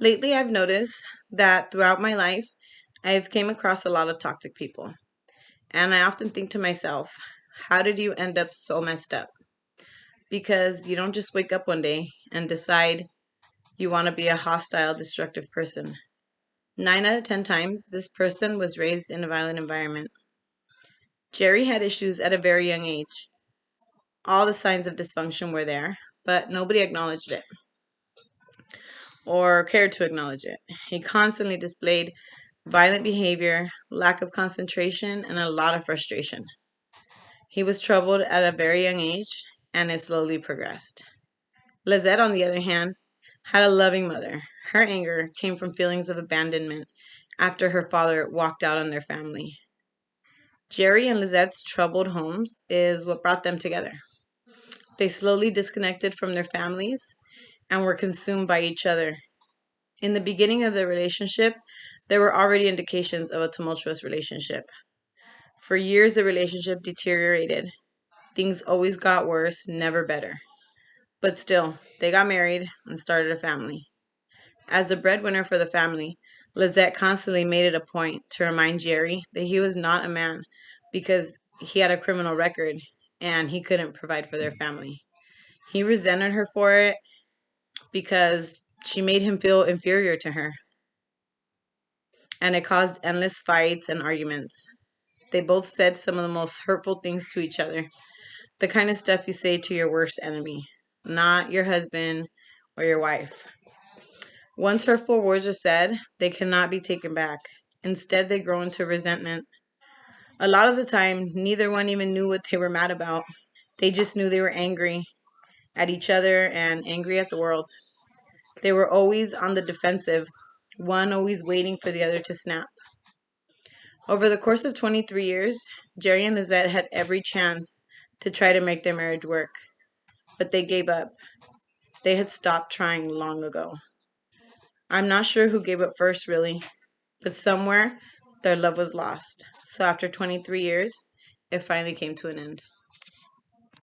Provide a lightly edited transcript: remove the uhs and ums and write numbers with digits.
Lately, I've noticed that throughout my life, I've came across a lot of toxic people. And I often think to myself, how did you end up so messed up? Because you don't just wake up one day and decide you want to be a hostile, destructive person. 9 out of 10 times, this person was raised in a violent environment. Jerry had issues at a very young age. All the signs of dysfunction were there, but nobody acknowledged it or cared to acknowledge it. He constantly displayed violent behavior, lack of concentration, and a lot of frustration. He was troubled at a very young age, and it slowly progressed. Lizette, on the other hand, had a loving mother. Her anger came from feelings of abandonment after her father walked out on their family. Jerry and Lizette's troubled homes is what brought them together. They slowly disconnected from their families and were consumed by each other. In the beginning of their relationship, there were already indications of a tumultuous relationship. For years, the relationship deteriorated. Things always got worse, never better. But still, they got married and started a family. As the breadwinner for the family, Lizette constantly made it a point to remind Jerry that he was not a man because he had a criminal record and he couldn't provide for their family. He resented her for it because she made him feel inferior to her, and it caused endless fights and arguments. They both said some of the most hurtful things to each other, the kind of stuff you say to your worst enemy, not your husband or your wife. Once hurtful words are said, they cannot be taken back. Instead, they grow into resentment. A lot of the time, neither one even knew what they were mad about. They just knew they were angry at each other and angry at the world. They were always on the defensive, one always waiting for the other to snap. Over the course of 23 years, Jerry and Lizette had every chance to try to make their marriage work, but they gave up. They had stopped trying long ago. I'm not sure who gave up first, really, but somewhere their love was lost. So after 23 years, it finally came to an end.